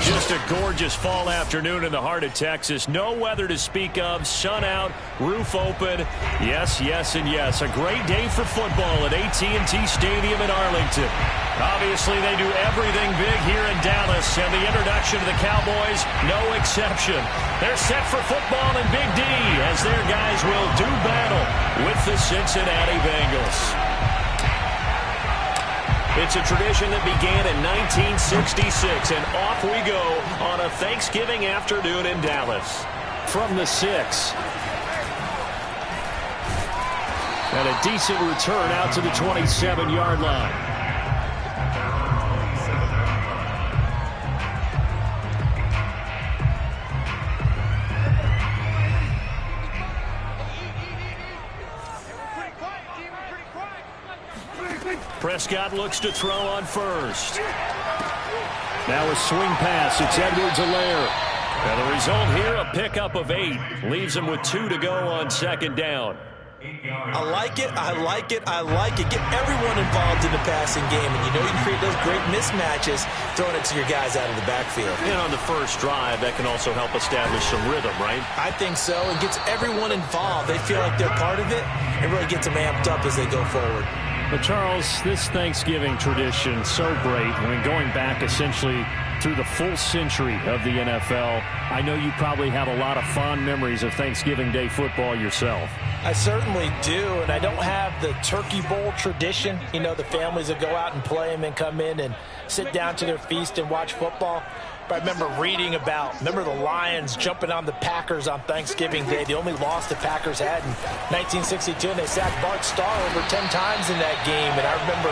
Just a gorgeous fall afternoon in the heart of Texas. No weather to speak of. Sun out, roof open. Yes, yes, and yes. A great day for football at AT&T Stadium in Arlington. Obviously, they do everything big here in Dallas, and the introduction to the Cowboys, no exception. They're set for football in Big D as their guys will do battle with the Cincinnati Bengals. It's a tradition that began in 1966, and off we go on a Thanksgiving afternoon in Dallas. From the 6. And a decent return out to the 27-yard line. Prescott looks to throw on first. Now a swing pass. It's Edwards-Helaire. And the result here, a pickup of 8. Leaves him with 2 to go on second down. I like it. I like it. I like it. Get everyone involved in the passing game. And you know you can create those great mismatches throwing it to your guys out of the backfield. And on the first drive, that can also help establish some rhythm, right? I think so. It gets everyone involved. They feel like they're part of it and really gets them amped up as they go forward. But, Charles, this Thanksgiving tradition, so great. I mean, going back essentially through the full century of the NFL, I know you probably have a lot of fond memories of Thanksgiving Day football yourself. I certainly do, and I don't have the Turkey Bowl tradition. You know, the families that go out and play them and come in and sit down to their feast and watch football. But I remember reading remember the Lions jumping on the Packers on Thanksgiving Day. The only loss the Packers had in 1962, and they sacked Bart Starr over 10 times in that game. And I remember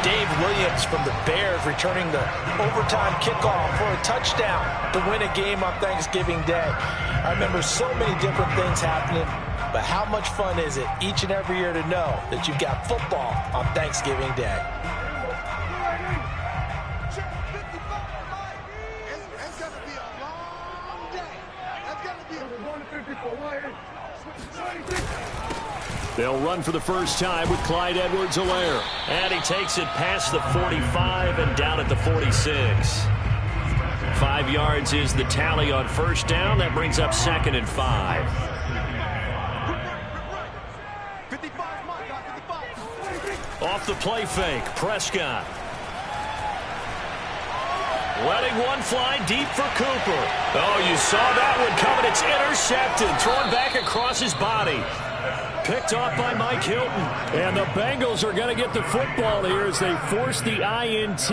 Dave Williams from the Bears returning the overtime kickoff for a touchdown to win a game on Thanksgiving Day. I remember so many different things happening, but how much fun is it each and every year to know that you've got football on Thanksgiving Day? They'll run for the first time with Clyde Edwards-Helaire. And he takes it past the 45 and down at the 46. 5 yards is the tally on first down. That brings up 2nd and 5. Off the play fake, Prescott. Letting one fly deep for Cooper. Oh, you saw that one coming. It's intercepted. Thrown back across his body. Picked off by Mike Hilton. And the Bengals are going to get the football here as they force the INT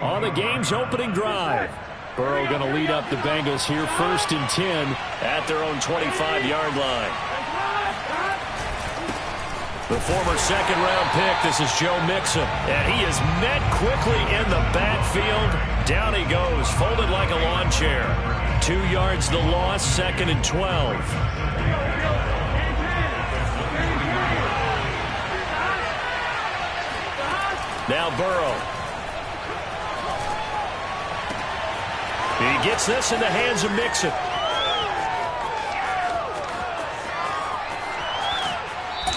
on the game's opening drive. Burrow going to lead up the Bengals here 1st and 10 at their own 25-yard line. The former second-round pick, this is Joe Mixon. And he is met quickly in the backfield. Down he goes, folded like a lawn chair. 2 yards the loss, 2nd and 12. Now Burrow. He gets this in the hands of Mixon.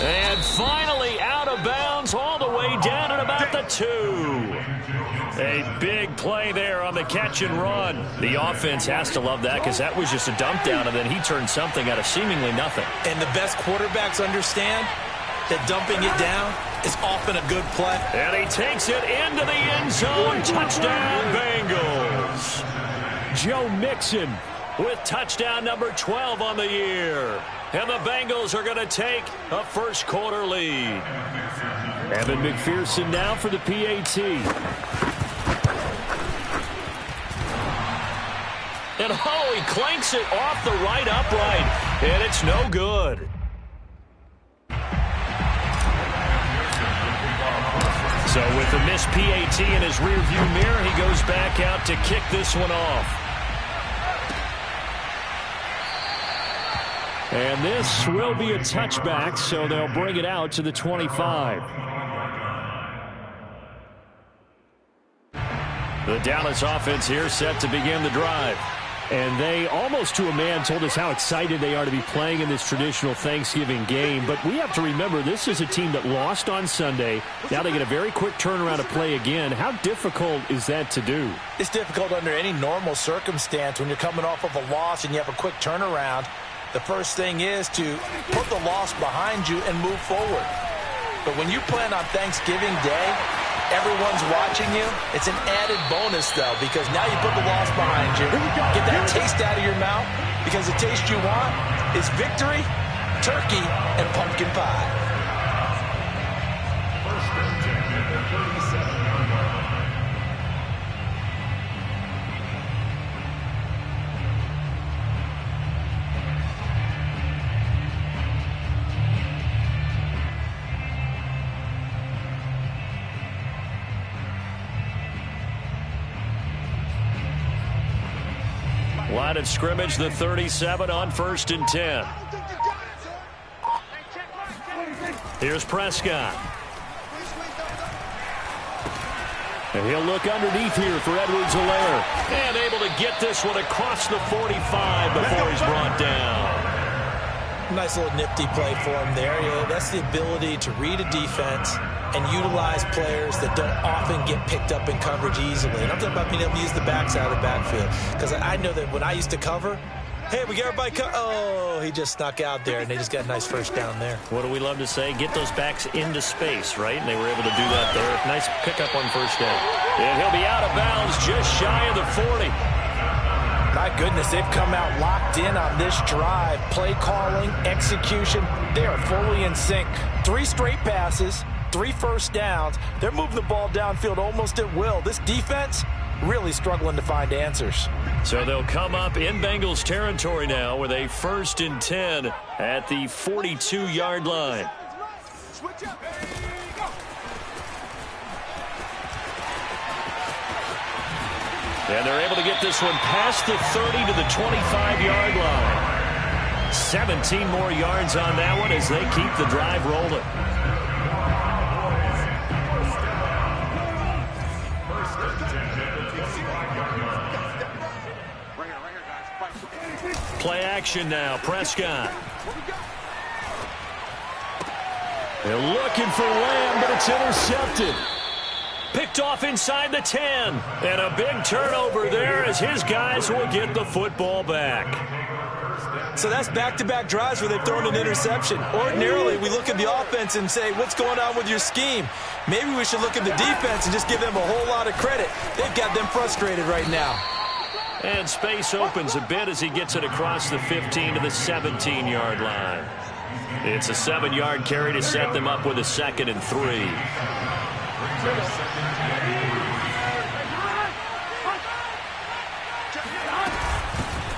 And finally out of bounds all the way down at about the 2. A big play there on the catch and run. The offense has to love that because that was just a dump down, and then he turned something out of seemingly nothing. And the best quarterbacks understand that dumping it down is often a good play. And he takes it into the end zone. Touchdown, Bengals. Joe Mixon with touchdown number 12 on the year. And the Bengals are going to take a first quarter lead. Evan McPherson now for the PAT. And oh, he clanks it off the right upright. And it's no good. So with the missed PAT in his rearview mirror, he goes back out to kick this one off. And this will be a touchback, so they'll bring it out to the 25. The Dallas offense here set to begin the drive. And they, almost to a man, told us how excited they are to be playing in this traditional Thanksgiving game. But we have to remember, this is a team that lost on Sunday. Now they get a very quick turnaround to play again. How difficult is that to do? It's difficult under any normal circumstance when you're coming off of a loss and you have a quick turnaround. The first thing is to put the loss behind you and move forward. But when you plan on Thanksgiving Day, everyone's watching you. It's an added bonus, though, because now you put the loss behind you. Get that taste out of your mouth, because the taste you want is victory, turkey, and pumpkin pie. Line of scrimmage, the 37 on 1st and 10. Here's Prescott. And he'll look underneath here for Edwards-Helaire. And able to get this one across the 45 before he's brought down. Nice little nifty play for him there. Yeah, that's the ability to read a defense and utilize players that don't often get picked up in coverage easily. And I'm talking about being able to use the backside of the backfield. Because I know that when I used to cover, hey, we got everybody oh, he just snuck out there, and they just got a nice first down there. What do we love to say? Get those backs into space, right? And they were able to do that there. Nice pickup on first down. And he'll be out of bounds just shy of the 40. My goodness, they've come out locked in on this drive. Play calling, execution, they are fully in sync. 3 straight passes, 3 first downs. They're moving the ball downfield almost at will. This defense really struggling to find answers. So they'll come up in Bengals territory now with a 1st and 10 at the 42-yard line. And they're able to get this one past the 30 to the 25-yard line. 17 more yards on that one as they keep the drive rolling. Play action now, Prescott. They're looking for Lamb, but it's intercepted. Picked off inside the 10. And a big turnover there as his guys will get the football back. So that's back-to-back drives where they've thrown an interception. Ordinarily, we look at the offense and say, what's going on with your scheme? Maybe we should look at the defense and just give them a whole lot of credit. They've got them frustrated right now. And space opens a bit as he gets it across the 15 to the 17-yard line. It's a 7-yard carry to set them up with a 2nd and 3.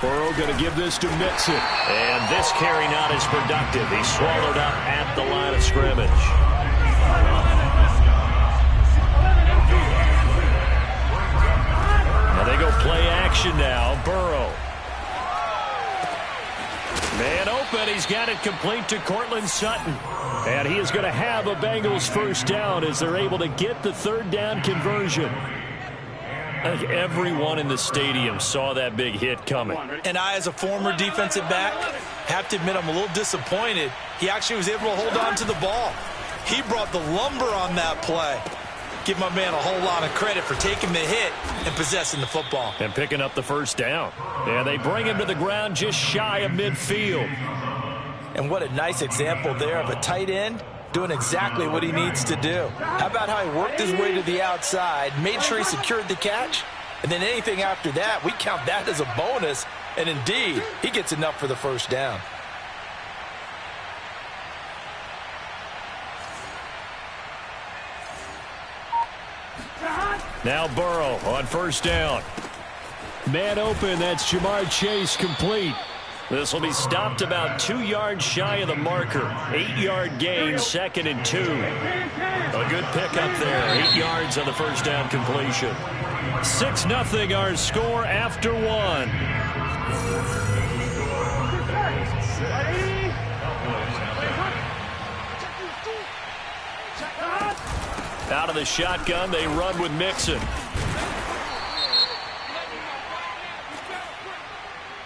Burrow going to give this to Mixon. And this carry not as productive. He's swallowed up at the line of scrimmage. Now they go play action now. Burrow. Man open. He's got it complete to Courtland Sutton. And he is going to have a Bengals first down as they're able to get the 3rd down conversion. I think everyone in the stadium saw that big hit coming. And I, as a former defensive back, have to admit I'm a little disappointed. He actually was able to hold on to the ball. He brought the lumber on that play. Give my man a whole lot of credit for taking the hit and possessing the football. And picking up the first down. And they bring him to the ground just shy of midfield. And what a nice example there of a tight end doing exactly what he needs to do. How about how he worked his way to the outside, made sure he secured the catch, and then anything after that, we count that as a bonus. And indeed, he gets enough for the first down. Now Burrow on first down. Man open, that's Jamar Chase complete. This will be stopped about 2 yards shy of the marker. 8-yard gain, 2nd and 2. A good pickup there. 8 yards on the first down completion. 6-0 our score after 1. Out of the shotgun, they run with Mixon.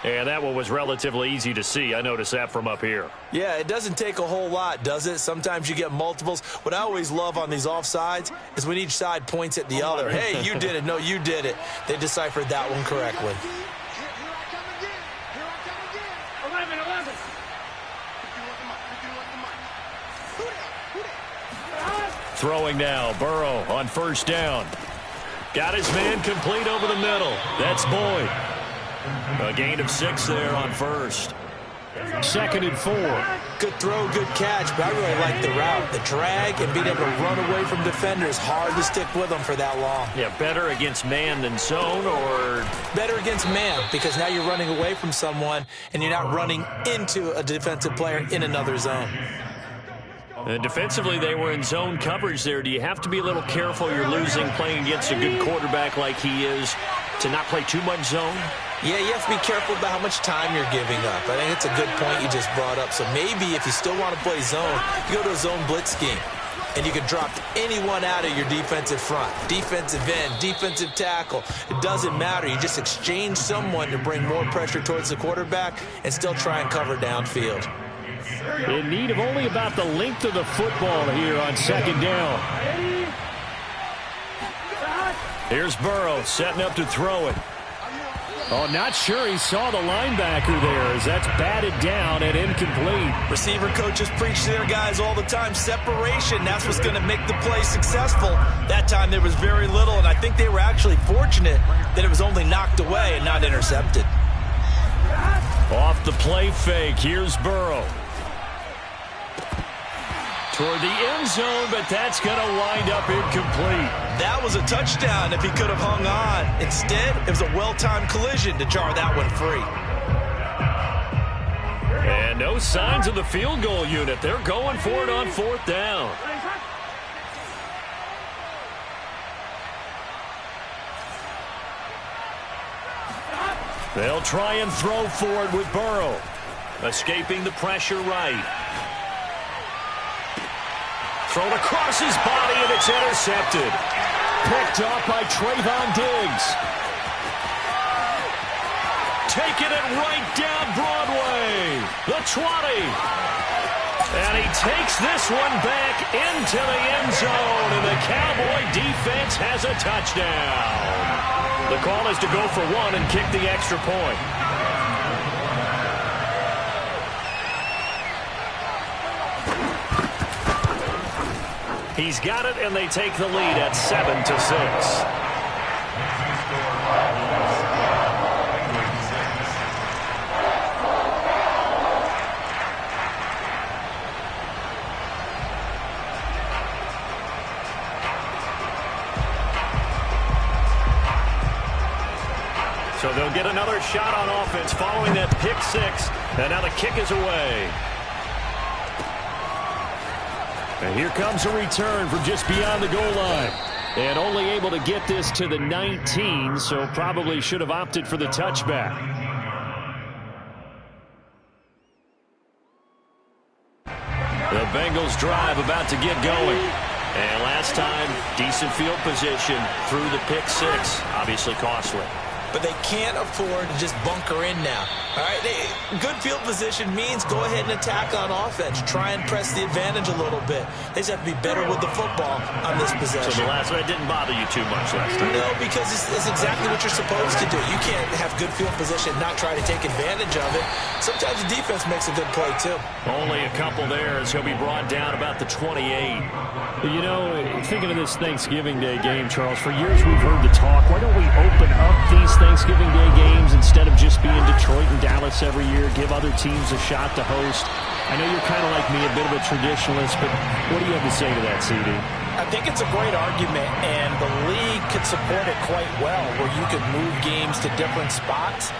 And that one was relatively easy to see. I noticed that from up here. Yeah, it doesn't take a whole lot, does it? Sometimes you get multiples. What I always love on these offsides is when each side points at the other. Hey, you did it. No, you did it. They deciphered that one correctly. Throwing now, Burrow on first down. Got his man complete over the middle. That's Boyd. A gain of 6 there on first. 2nd and 4. Good throw, good catch, but I really like the route. The drag and being able to run away from defenders, hard to stick with them for that long. Yeah, better against man than zone, or? Better against man, because now you're running away from someone and you're not running into a defensive player in another zone. And defensively, they were in zone coverage there. Do you have to be a little careful? You're losing playing against a good quarterback like he is to not play too much zone? Yeah, you have to be careful about how much time you're giving up. I think it's a good point you just brought up. So maybe if you still want to play zone, you go to a zone blitz scheme. And you can drop anyone out of your defensive front. Defensive end, defensive tackle. It doesn't matter. You just exchange someone to bring more pressure towards the quarterback and still try and cover downfield. In need of only about the length of the football here on 2nd down. Here's Burrow setting up to throw it. Oh, not sure he saw the linebacker there as that's batted down and incomplete. Receiver coaches preach to their guys all the time. Separation, that's what's going to make the play successful. That time there was very little, and I think they were actually fortunate that it was only knocked away and not intercepted. Off the play fake, here's Burrow. Toward the end zone, but that's going to wind up incomplete. That was a touchdown if he could have hung on. Instead, it was a well-timed collision to jar that one free. And no signs of the field goal unit. They're going for it on 4th down. They'll try and throw for it with Burrow. Escaping the pressure right. Thrown across his body, and it's intercepted. Picked up by Trayvon Diggs. Taking it right down Broadway. The 20. And he takes this one back into the end zone, and the Cowboy defense has a touchdown. The call is to go for 1 and kick the extra point. He's got it, and they take the lead at 7-6. So they'll get another shot on offense following that pick 6, and now the kick is away. And here comes a return from just beyond the goal line. And only able to get this to the 19, so probably should have opted for the touchback. The Bengals drive about to get going. And last time, decent field position through the pick 6. Obviously costly. But they can't afford to just bunker in now. All right, good field position means go ahead and attack on offense. Try and press the advantage a little bit. They just have to be better with the football on this possession. So the last one didn't bother you too much last time? No, because it's exactly what you're supposed to do. You can't have good field position and not try to take advantage of it. Sometimes the defense makes a good play, too. Only a couple there as he'll be brought down about the 28. You know, thinking of this Thanksgiving Day game, Charles, for years we've heard the talk, why don't we open up these Thanksgiving Day games instead of just being Detroit and Dallas every year, give other teams a shot to host? I know you're kind of like me, a bit of a traditionalist, but what do you have to say to that, CD? I think it's a great argument, and the league could support it quite well, where you could move games to different spots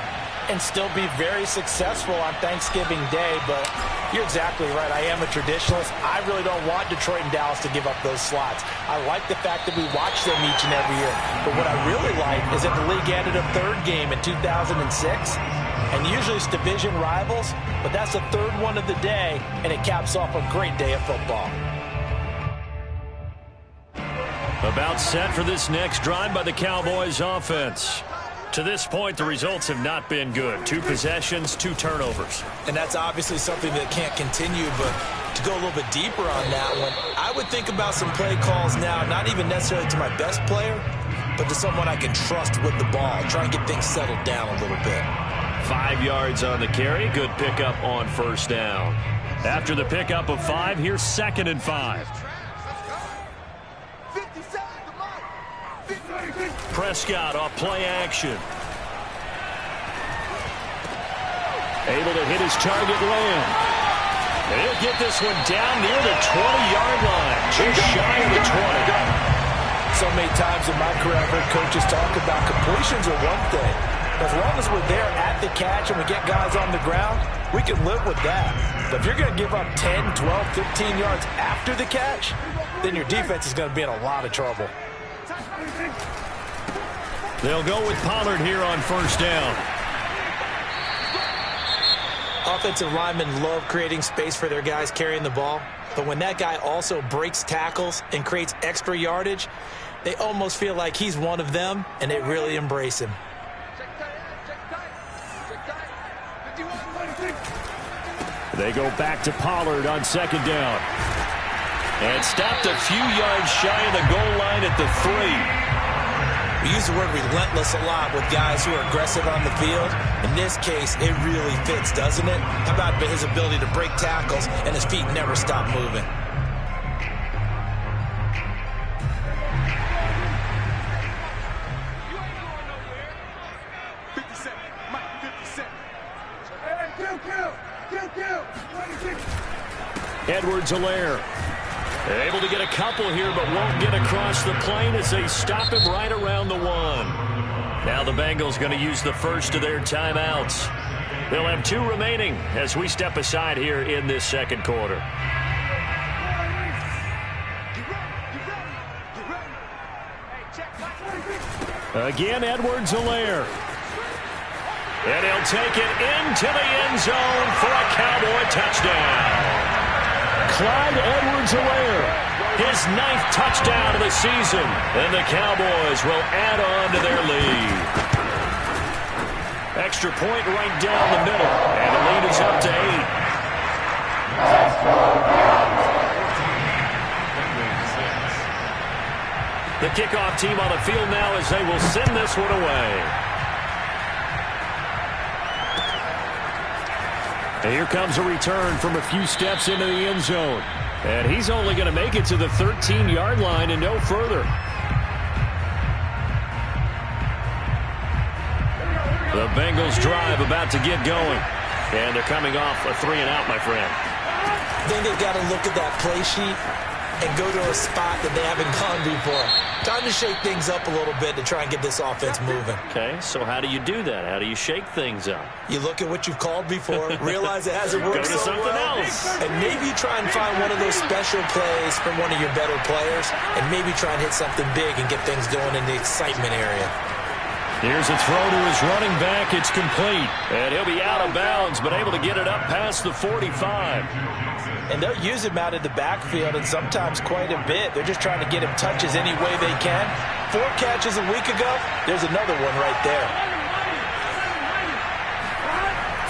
and still be very successful on Thanksgiving Day. But you're exactly right. I am a traditionalist. I really don't want Detroit and Dallas to give up those slots. I like the fact that we watch them each and every year. But what I really like is that the league added a third game in 2006. And usually it's division rivals, but that's the third one of the day, and it caps off a great day of football. About set for this next drive by the Cowboys offense. To this point, the results have not been good. 2 possessions, 2 turnovers. And that's obviously something that can't continue, but to go a little bit deeper on that one, I would think about some play calls now, not even necessarily to my best player, but to someone I can trust with the ball, try and get things settled down a little bit. 5 yards on the carry. Good pickup on first down. After the pickup of 5, here's 2nd and 5. Prescott off play action. Able to hit his target Lamb. And he'll get this one down near the 20-yard line. Just shy of the 20. So many times in my career I've heard coaches talk about completions are one thing. As long as we're there at the catch and we get guys on the ground, we can live with that. But if you're going to give up 10, 12, 15 yards after the catch, then your defense is going to be in a lot of trouble. They'll go with Pollard here on first down. Offensive linemen love creating space for their guys carrying the ball. But when that guy also breaks tackles and creates extra yardage, they almost feel like he's one of them, and they really embrace him. They go back to Pollard on 2nd down. And stopped a few yards shy of the goal line at the 3. We use the word relentless a lot with guys who are aggressive on the field. In this case, it really fits, doesn't it? How about his ability to break tackles and his feet never stop moving? Edwards-Helaire able to get a couple here, but won't get across the plane as they stop him right around the 1. Now the Bengals going to use the first of their timeouts. They'll have 2 remaining as we step aside here in this 2nd quarter. Again, Edwards-Helaire. And he'll take it into the end zone for a Cowboy touchdown. Clyde Edwards-Helaire, his 9th touchdown of the season, and the Cowboys will add on to their lead. Extra point right down the middle, and the lead is up to 8. The kickoff team on the field now as they will send this one away. And here comes a return from a few steps into the end zone. And he's only going to make it to the 13-yard line and no further. The Bengals drive about to get going. And they're coming off a 3-and-out, my friend. I think they've got to look at that play sheet and go to a spot that they haven't gone before. Time to shake things up a little bit to try and get this offense moving. Okay, so how do you do that? How do you shake things up? You look at what you've called before, realize it hasn't worked so well, else. and maybe try and find one of those special plays from one of your better players, and maybe try and hit something big and get things going in the excitement area. Here's a throw to his running back. It's complete. And he'll be out of bounds, but able to get it up past the 45. And they'll use him out of the backfield, and sometimes quite a bit. They're just trying to get him touches any way they can. 4 catches a week ago. There's another one right there.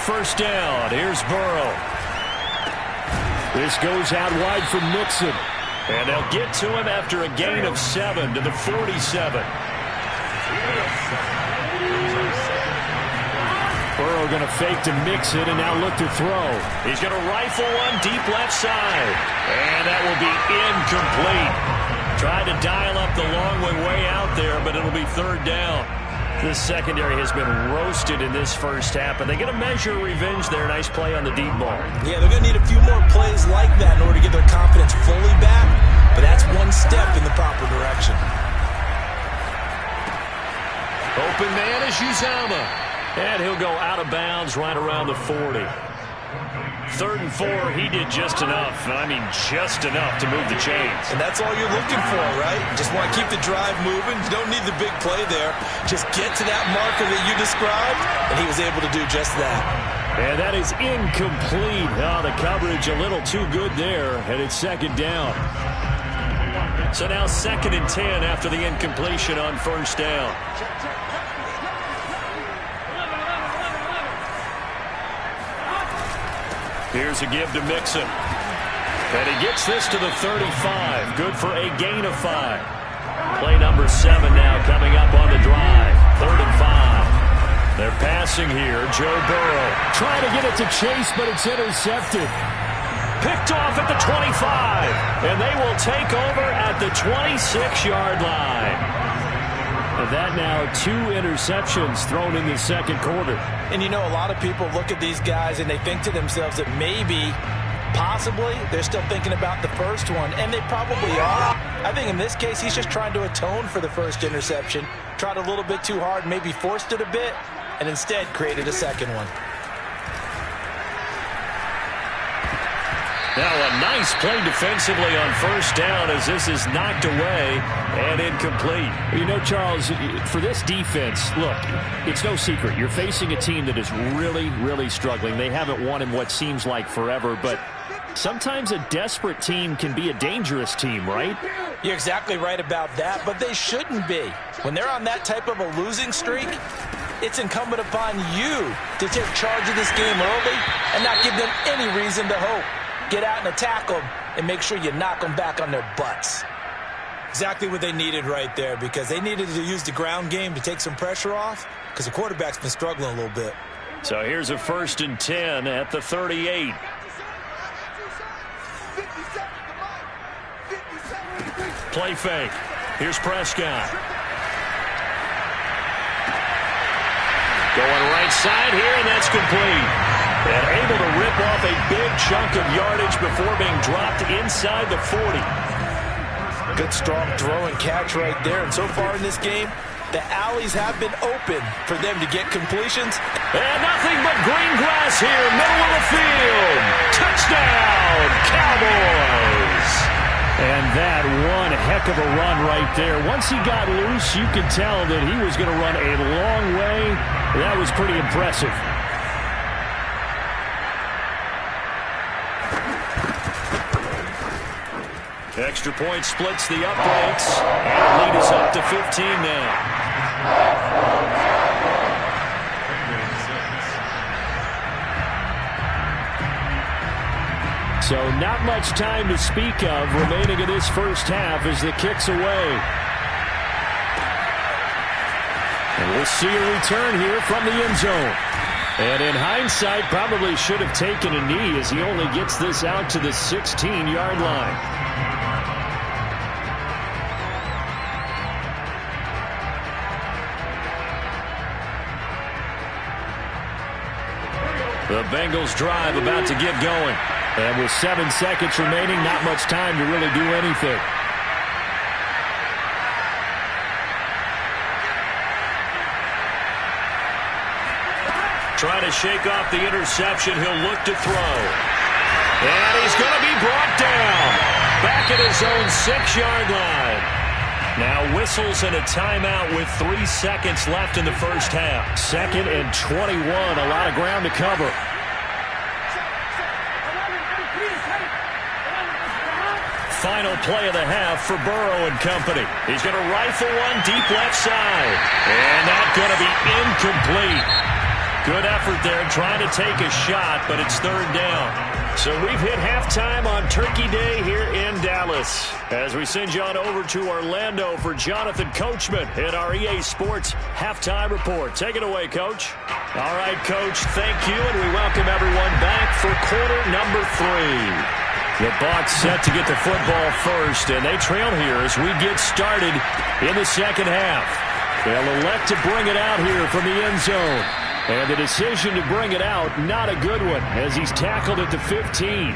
First down. Here's Burrow. This goes out wide from Mixon. And they'll get to him after a gain of 7 to the 47. Burrow going to fake to Mixon and now look to throw. He's going to rifle one deep left side. And that will be incomplete. Tried to dial up the long way out there, but it'll be 3rd down. This secondary has been roasted in this first half, and they're going to measure revenge there. Nice play on the deep ball. Yeah, they're going to need a few more plays like that in order to get their confidence fully back, but that's one step in the proper direction. Open man is Uzomah. And he'll go out of bounds right around the 40. 3rd and 4, he did just enough. I mean, just enough to move the chains. And that's all you're looking for, right? Just want to keep the drive moving. You don't need the big play there. Just get to that marker that you described, and he was able to do just that. And that is incomplete. Oh, the coverage a little too good there, and it's 2nd down. So now 2nd and 10 after the incompletion on 1st down. Here's a give to Mixon. And he gets this to the 35. Good for a gain of 5. Play number 7 now coming up on the drive. 3rd and 5. They're passing here. Joe Burrow trying to get it to Chase, but it's intercepted. Picked off at the 25. And they will take over at the 26-yard line. And that now 2 interceptions thrown in the second quarter. And you know, a lot of people look at these guys and they think to themselves that maybe, possibly, they're still thinking about the first one. And they probably are. I think in this case, he's just trying to atone for the first interception. Tried a little bit too hard, maybe forced it a bit, and instead created a second one. Now a nice play defensively on first down as this is knocked away and incomplete. You know, Charles, for this defense, look, it's no secret. You're facing a team that is really, really struggling. They haven't won in what seems like forever, but sometimes a desperate team can be a dangerous team, right? You're exactly right about that, but they shouldn't be. When they're on that type of a losing streak, it's incumbent upon you to take charge of this game early and not give them any reason to hope. Get out and attack them and make sure you knock them back on their butts. Exactly what they needed right there, because they needed to use the ground game to take some pressure off because the quarterback's been struggling a little bit. So here's a 1st and 10 at the 38. Play fake. Here's Prescott. Going right side here, and that's complete. And able to rip off a big chunk of yardage before being dropped inside the 40. Good, strong throw and catch right there. And so far in this game, the alleys have been open for them to get completions. And nothing but green grass here, middle of the field. Touchdown, Cowboys! And that one heck of a run right there. Once he got loose, you could tell that he was going to run a long way. That was pretty impressive. Extra point splits the uprights, and lead is up to 15 now. So not much time to speak of remaining in this first half as the kick's away. And we'll see a return here from the end zone. And in hindsight, probably should have taken a knee as he only gets this out to the 16-yard line. The Bengals drive about to get going. And with 7 seconds remaining, not much time to really do anything. Trying to shake off the interception. He'll look to throw. And he's going to be brought down. Back at his own 6-yard line. Now whistles and a timeout with 3 seconds left in the first half. 2nd and 21. A lot of ground to cover. Final play of the half for Burrow and company. He's going to rifle one deep left side. And that's going to be incomplete. Good effort there trying to take a shot, but it's 3rd down. So we've hit halftime on Turkey Day here in Dallas. As we send you on over to Orlando for Jonathan Coachman in our EA Sports Halftime Report. Take it away, Coach. All right, Coach, thank you, and we welcome everyone back for quarter number 3. The Bucs set to get the football first, and they trail here as we get started in the second half. They'll elect to bring it out here from the end zone. And the decision to bring it out, not a good one, as he's tackled at the 15.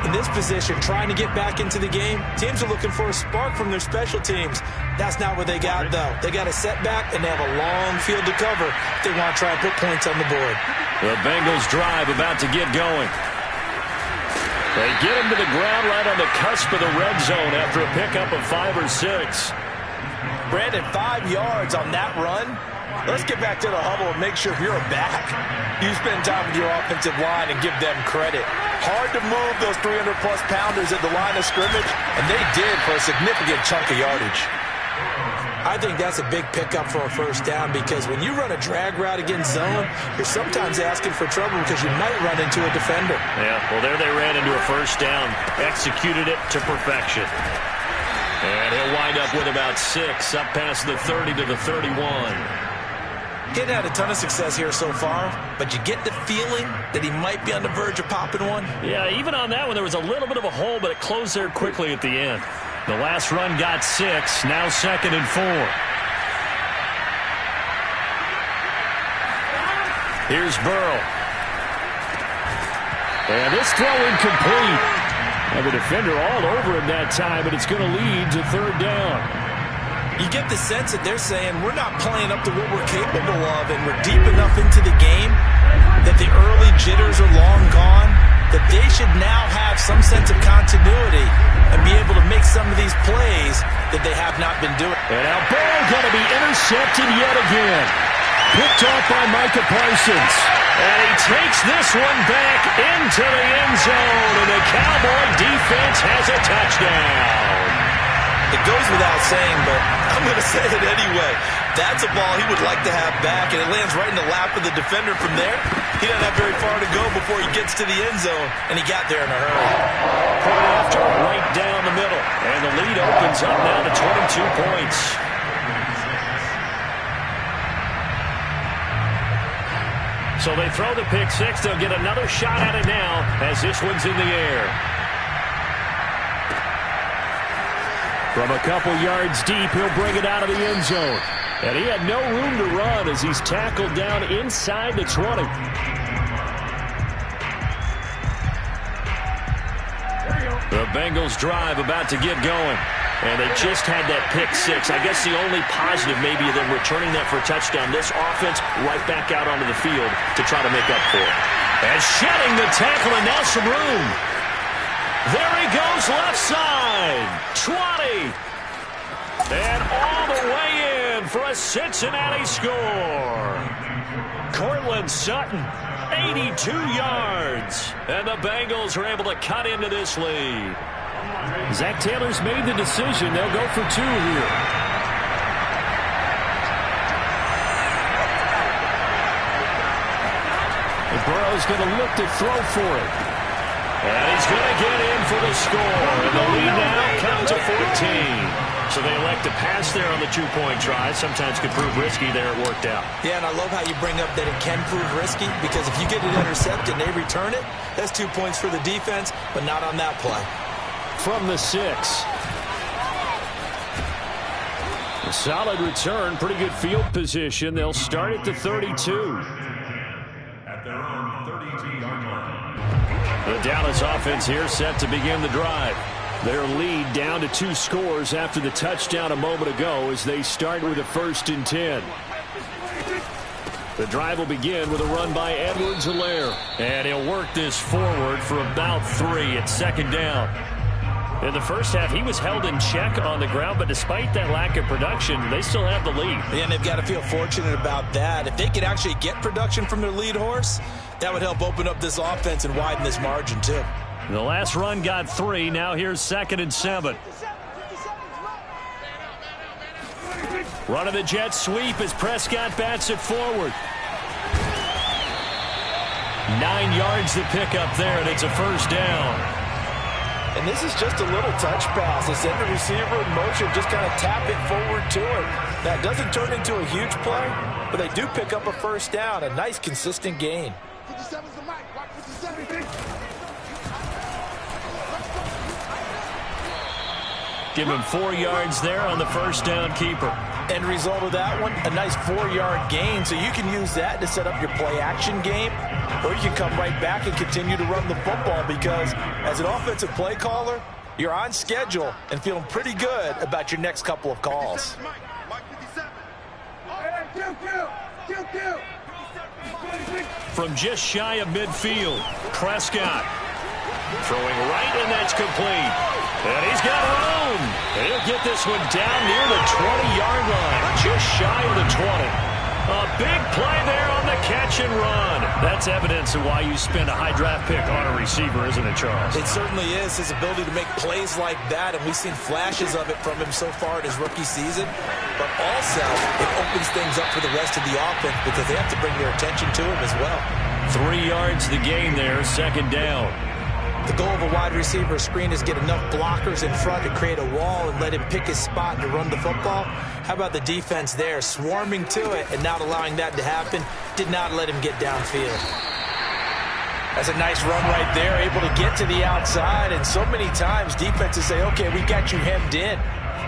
In this position, trying to get back into the game, teams are looking for a spark from their special teams. That's not what they got, though. They got a setback, and they have a long field to cover if they want to try and put points on the board. The Bengals drive about to get going. They get him to the ground right on the cusp of the red zone after a pickup of 5 or 6. Brandon, 5 yards on that run. Let's get back to the huddle and make sure you're back. You spend time with your offensive line and give them credit. Hard to move those 300-plus pounders at the line of scrimmage, and they did for a significant chunk of yardage. I think that's a big pickup for a first down because when you run a drag route against zone, you're sometimes asking for trouble because you might run into a defender. Yeah, well, there they ran into a first down. Executed it to perfection. And he'll wind up with about 6, up past the 30 to the 31. He hadn't had a ton of success here so far, but you get the feeling that he might be on the verge of popping one. Yeah, even on that one, there was a little bit of a hole, but it closed there quickly at the end. The last run got 6, now 2nd and 4. Here's Burrow. And this throw incomplete. And the defender all over him that time, but it's going to lead to 3rd down. You get the sense that they're saying we're not playing up to what we're capable of, and we're deep enough into the game that the early jitters are long gone, that they should now have some sense of continuity and be able to make some of these plays that they have not been doing. And now Burrow going to be intercepted yet again. Picked off by Micah Parsons. And he takes this one back into the end zone, and the Cowboy defense has a touchdown. It goes without saying, but I'm going to say it anyway. That's a ball he would like to have back, and it lands right in the lap of the defender from there. He doesn't have very far to go before he gets to the end zone, and he got there in a hurry. Point after, right down the middle. And the lead opens up now to 22 points. So they throw the pick 6. They'll get another shot at it now as this one's in the air. From a couple yards deep, he'll bring it out of the end zone. And he had no room to run as he's tackled down inside the 20. The Bengals drive about to get going. And they just had that pick 6. I guess the only positive maybe of them returning that for a touchdown. This offense right back out onto the field to try to make up for it. And shedding the tackle, and now some room. There he goes left side. 20. And all the way in for a Cincinnati score. Cortland Sutton, 82 yards. And the Bengals are able to cut into this lead. Zach Taylor's made the decision. They'll go for 2 here. And Burrow's going to look to throw for it. And he's going to get in for the score. And the lead now comes to 14. So they elect to pass there on the 2-point try. Sometimes could prove risky. There it worked out. Yeah, and I love how you bring up that it can prove risky, because if you get it intercepted and they return it, that's 2 points for the defense, but not on that play. From the 6. A solid return, pretty good field position. They'll start at the 32. At their own 32-yard line. The Dallas offense here set to begin the drive. Their lead down to 2 scores after the touchdown a moment ago as they start with a 1st and 10. The drive will begin with a run by Edwards-Helaire. And he'll work this forward for about 3 at 2nd down. In the first half, he was held in check on the ground, but despite that lack of production, they still have the lead. Yeah, and they've got to feel fortunate about that. If they could actually get production from their lead horse, that would help open up this offense and widen this margin, too. The last run got 3. Now here's 2nd and 7. Run of the jet sweep as Prescott bats it forward. 9 yards to pick up there, and it's a 1st down. And this is just a little touch pass. They send the receiver in motion, just kind of tap it forward to him. That doesn't turn into a huge play, but they do pick up a 1st down. A nice, consistent gain. Give him 4 yards there on the 1st down keeper. End result of that one, a nice 4-yard gain. So you can use that to set up your play-action game, or you can come right back and continue to run the football, because as an offensive play caller, you're on schedule and feeling pretty good about your next couple of calls. From just shy of midfield, Prescott throwing right, and that's complete. And he's got room. And he'll get this one down near the 20-yard line, just shy of the 20. A big play there on the catch and run. That's evidence of why you spend a high draft pick on a receiver, isn't it, Charles? It certainly is. His ability to make plays like that, and we've seen flashes of it from him so far in his rookie season. But also, it opens things up for the rest of the offense because they have to bring their attention to him as well. 3 yards the gain there, second down. The goal of a wide receiver screen is get enough blockers in front to create a wall and let him pick his spot to run the football. How about the defense there, swarming to it and not allowing that to happen? Did not let him get downfield. That's a nice run right there, able to get to the outside. And so many times defenses say, okay, we got you hemmed in.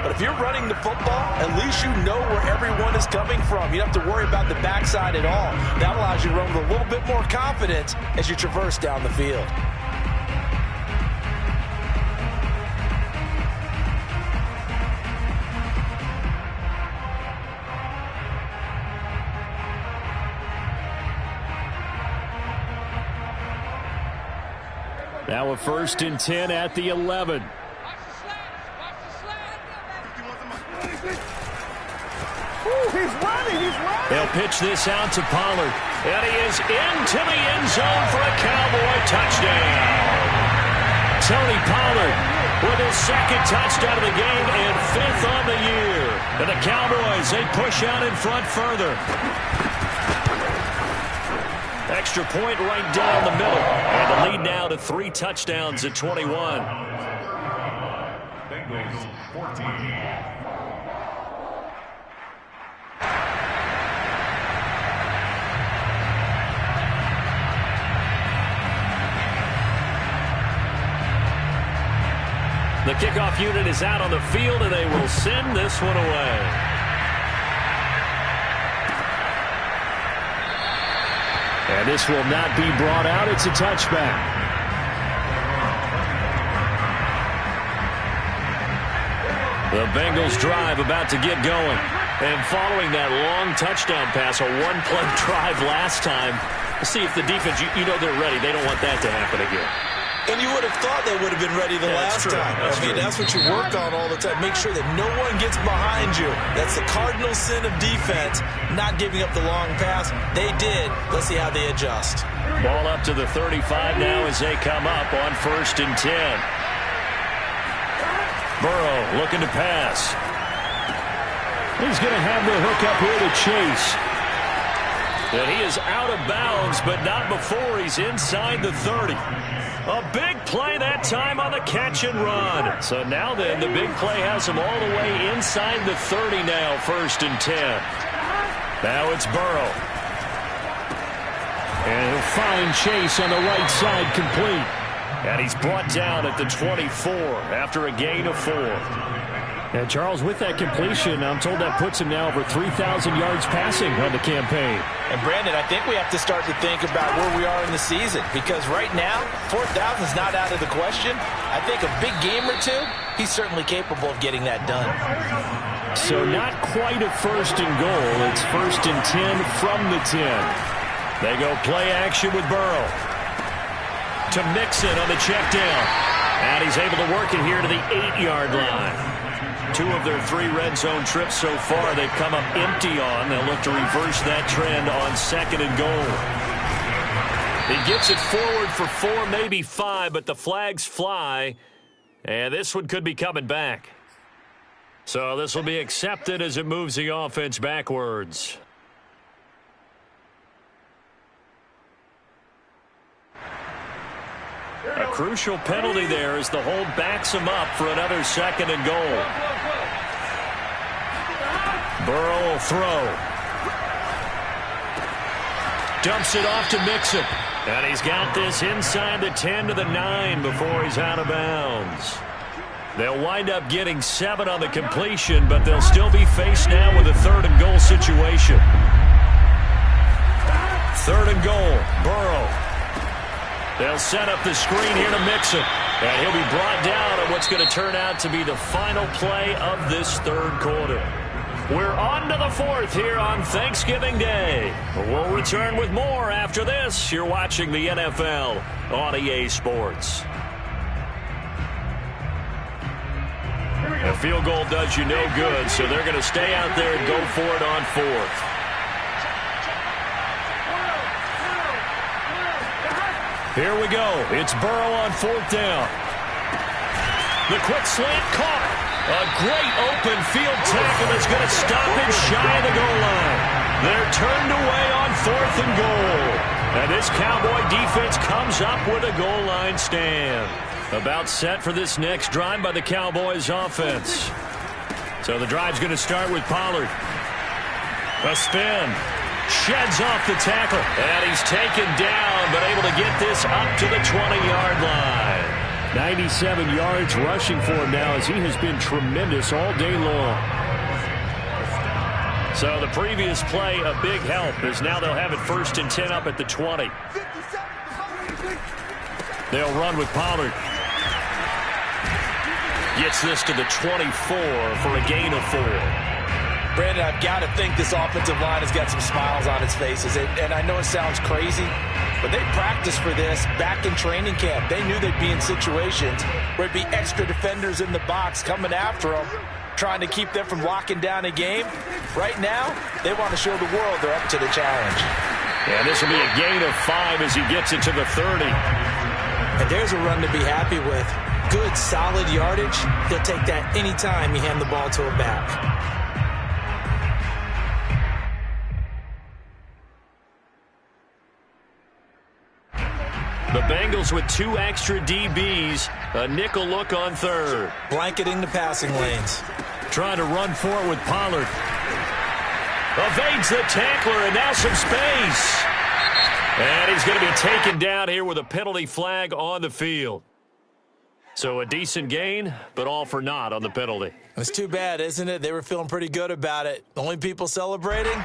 But if you're running the football, at least you know where everyone is coming from. You don't have to worry about the backside at all. That allows you to run with a little bit more confidence as you traverse down the field. Now a 1st and 10 at the 11. They'll pitch this out to Pollard. And he is into the end zone for a Cowboy touchdown. Tony Pollard with his 2nd touchdown of the game and 5th on the year. And the Cowboys, they push out in front further. Extra point right down the middle. And the lead now to 3 touchdowns at 21. Bengals 14. The kickoff unit is out on the field, and they will send this one away. And this will not be brought out. It's a touchback. The Bengals drive about to get going. And following that long touchdown pass, a one-play drive last time, let's see if the defense, you know they're ready. They don't want that to happen again. And you would have thought they would have been ready the last time. That's what you work on all the time. Make sure that no one gets behind you. That's the cardinal sin of defense, not giving up the long pass. They did. Let's see how they adjust. Ball up to the 35 now as they come up on 1st and 10. Burrow looking to pass. He's going to have the hook up here to Chase. And he is out of bounds, but not before he's inside the 30. A big play that time on the catch and run. So now then, the big play has him all the way inside the 30 now, 1st and 10. Now it's Burrow. And he'll find Chase on the right side complete. And he's brought down at the 24 after a gain of 4. And Charles, with that completion, I'm told that puts him now over 3,000 yards passing on the campaign. And Brandon, I think we have to start to think about where we are in the season, because right now, 4,000 is not out of the question. I think a big game or two, he's certainly capable of getting that done. So not quite a 1st and goal. It's 1st and 10 from the 10. They go play action with Burrow. To Mixon on the check down. And he's able to work it here to the 8-yard line. 2 of their 3 red zone trips so far they've come up empty on. They'll look to reverse that trend on 2nd and goal. He gets it forward for 4, maybe 5, but the flags fly. And this one could be coming back. So this will be accepted as it moves the offense backwards. A crucial penalty there as the hold backs him up for another 2nd and goal. Burrow will throw. Dumps it off to Mixon. And he's got this inside the 10 to the 9 before he's out of bounds. They'll wind up getting 7 on the completion, but they'll still be faced now with a 3rd and goal situation. 3rd and goal, Burrow. They'll set up the screen here to Mixon. And he'll be brought down on what's going to turn out to be the final play of this 3rd quarter. We're on to the 4th here on Thanksgiving Day. We'll return with more after this. You're watching the NFL on EA Sports. A field goal does you no good, so they're going to stay out there and go for it on 4th. Here we go. It's Burrow on 4th down. The quick slant caught. A great open field tackle that's going to stop it shy of the goal line. They're turned away on 4th and goal. And this Cowboy defense comes up with a goal line stand. About set for this next drive by the Cowboys offense. So the drive's going to start with Pollard. A spin. Sheds off the tackle. And he's taken down, but able to get this up to the 20-yard line. 97 yards rushing for him now as he has been tremendous all day long. So the previous play, a big help, as now they'll have it 1st and 10 up at the 20. They'll run with Pollard. Gets this to the 24 for a gain of 4. Brandon, I've got to think this offensive line has got some smiles on its faces. And I know it sounds crazy, but they practiced for this back in training camp. They knew they'd be in situations where it'd be extra defenders in the box coming after them, trying to keep them from locking down a game. Right now, they want to show the world they're up to the challenge. And this will be a gain of 5 as he gets it to the 30. And there's a run to be happy with. Good, solid yardage. He'll take that anytime you hand the ball to a back. The Bengals with 2 extra DBs. A nickel look on 3rd. Blanketing the passing lanes. Trying to run for it with Pollard. Evades the tackler, and now some space. And he's going to be taken down here with a penalty flag on the field. So a decent gain, but all for naught on the penalty. It's too bad, isn't it? They were feeling pretty good about it. The only people celebrating?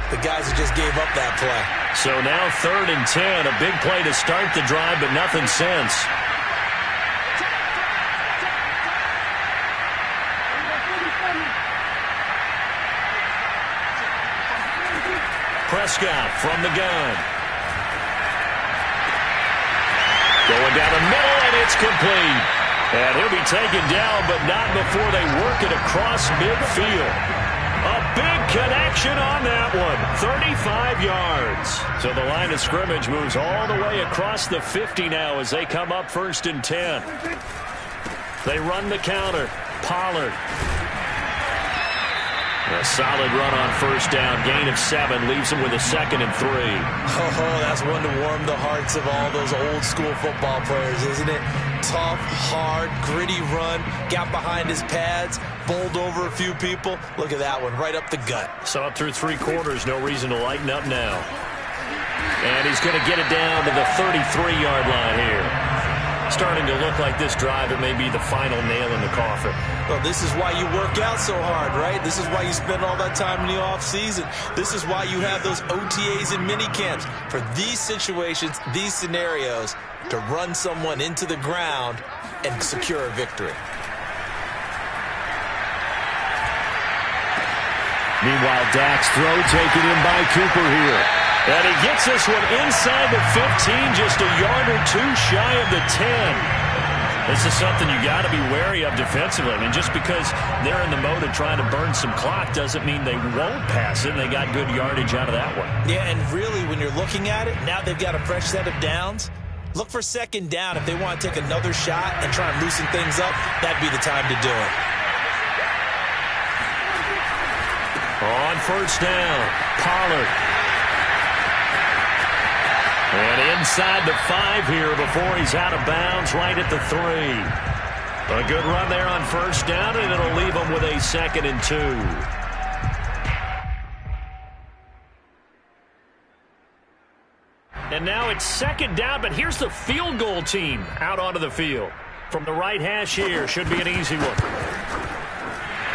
The guys who just gave up that play. So now 3rd and 10, a big play to start the drive, but nothing since. Prescott from the gun. Going down the middle, and it's complete. And he'll be taken down, but not before they work it across midfield. A big connection on that one. 35 yards. So the line of scrimmage moves all the way across the 50 now as they come up 1st and 10. They run the counter. Pollard. A solid run on 1st down. Gain of 7 leaves them with a 2nd and 3. Oh, that's one to warm the hearts of all those old school football players, isn't it? Tough, hard, gritty run. Got behind his pads. Bowled over a few people. Look at that one, right up the gut. Saw it through 3 quarters. No reason to lighten up now. And he's going to get it down to the 33-yard line here. Starting to look like this drive, it may be the final nail in the coffin. Well, this is why you work out so hard, right? This is why you spend all that time in the offseason. This is why you have those OTAs and mini camps. For these situations, these scenarios, to run someone into the ground and secure a victory. Meanwhile, Dak's throw taken in by Cooper here. And he gets this one inside the 15, just a yard or 2 shy of the 10. This is something you got to be wary of defensively. I mean, just because they're in the mode of trying to burn some clock doesn't mean they won't pass it. They got good yardage out of that one. Yeah, and really, when you're looking at it, now they've got a fresh set of downs. Look for 2nd down. If they want to take another shot and try and loosen things up, that'd be the time to do it. On 1st down, Pollard. And inside the 5 here before he's out of bounds, right at the 3. A good run there on 1st down, and it'll leave him with a 2nd and 2. And now it's 2nd down, but here's the field goal team out onto the field. From the right hash here, should be an easy one.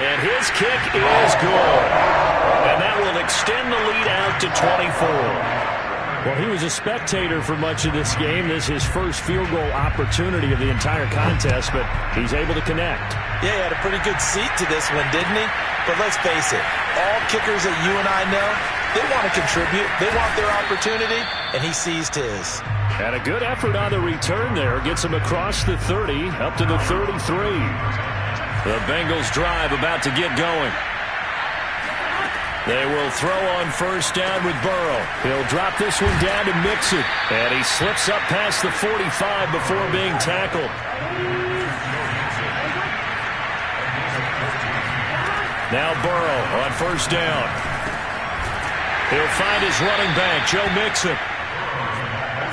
And his kick is good. And that will extend the lead out to 24. Well, he was a spectator for much of this game. This is his first field goal opportunity of the entire contest, but he's able to connect. Yeah, he had a pretty good seat to this one, didn't he? But let's face it, all kickers that you and I know, they want to contribute. They want their opportunity, and he seized his. And a good effort on the return there. Gets him across the 30, up to the 33. The Bengals drive about to get going. They will throw on first down with Burrow. He'll drop this one down to Mixon. And he slips up past the 45 before being tackled. Now Burrow on first down. He'll find his running back, Joe Mixon.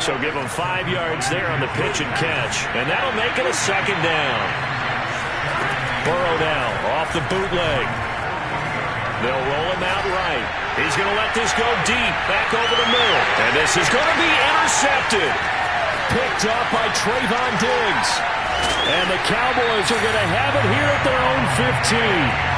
So give him 5 yards there on the pitch and catch. And that'll make it a second down. Burrow now off the bootleg. They'll roll him out right. He's going to let this go deep, back over the middle. And this is going to be intercepted. Picked up by Trayvon Diggs. And the Cowboys are going to have it here at their own 15.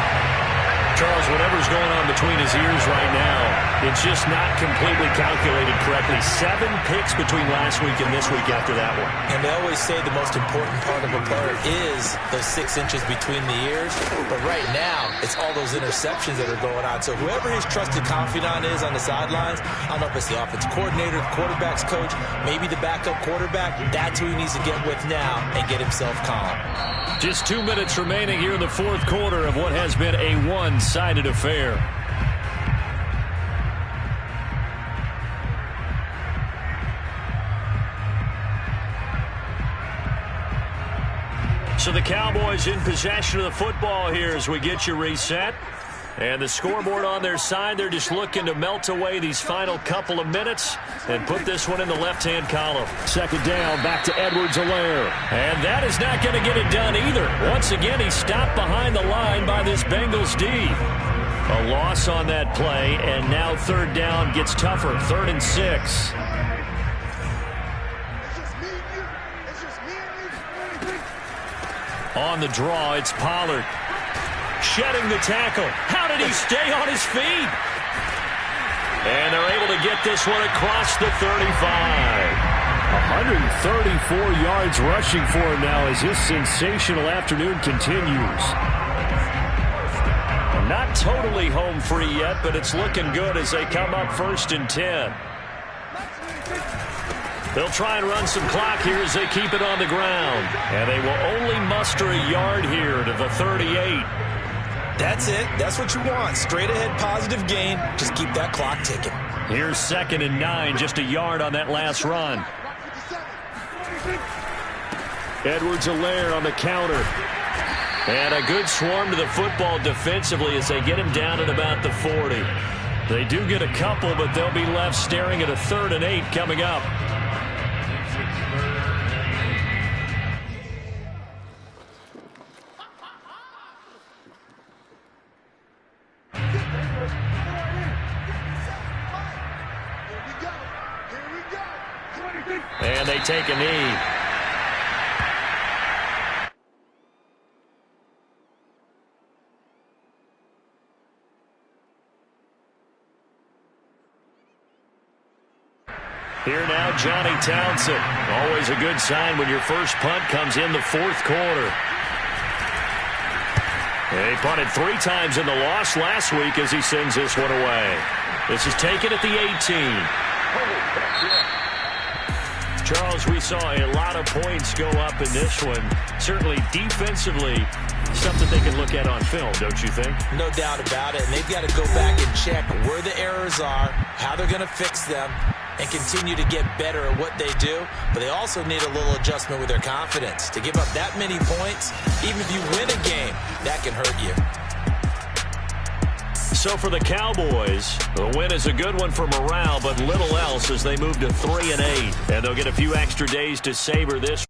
Charles, whatever's going on between his ears right now, it's just not completely calculated correctly. 7 picks between last week and this week after that one. And they always say the most important part of a player is those 6 inches between the ears. But right now, it's all those interceptions that are going on. So whoever his trusted confidant is on the sidelines, I don't know if it's the offensive coordinator, the quarterback's coach, maybe the backup quarterback, that's who he needs to get with now and get himself calm. Just 2 minutes remaining here in the fourth quarter of what has been a one-sided affair. So the Cowboys in possession of the football here as we get you reset. And the scoreboard on their side, they're just looking to melt away these final couple of minutes and put this one in the left-hand column. Second down, back to Edwards-Helaire. And that is not going to get it done either. Once again, he's stopped behind the line by this Bengals D. A loss on that play, and now third down gets tougher. 3rd and 6. On the draw, it's Pollard. Shedding the tackle. How did he stay on his feet? And they're able to get this one across the 35. 134 yards rushing for him now as his sensational afternoon continues. Not totally home free yet, but it's looking good as they come up 1st and 10. They'll try and run some clock here as they keep it on the ground. And they will only muster a yard here to the 38. That's it. That's what you want. Straight ahead positive gain. Just keep that clock ticking. Here's 2nd and 9. Just a yard on that last run. Edwards-Helaire on the counter. And a good swarm to the football defensively as they get him down at about the 40. They do get a couple, but they'll be left staring at a 3rd and 8 coming up. And they take a knee. Here now, Johnny Townsend. Always a good sign when your first punt comes in the 4th quarter. They punted 3 times in the loss last week as he sends this one away. This is taken at the 18. Charles, we saw a lot of points go up in this one. Certainly defensively, something they can look at on film, don't you think? No doubt about it. And they've got to go back and check where the errors are, how they're going to fix them, and continue to get better at what they do. But they also need a little adjustment with their confidence. To give up that many points, even if you win a game, that can hurt you. So for the Cowboys, the win is a good one for morale, but little else as they move to 3 and 8. And they'll get a few extra days to savor this.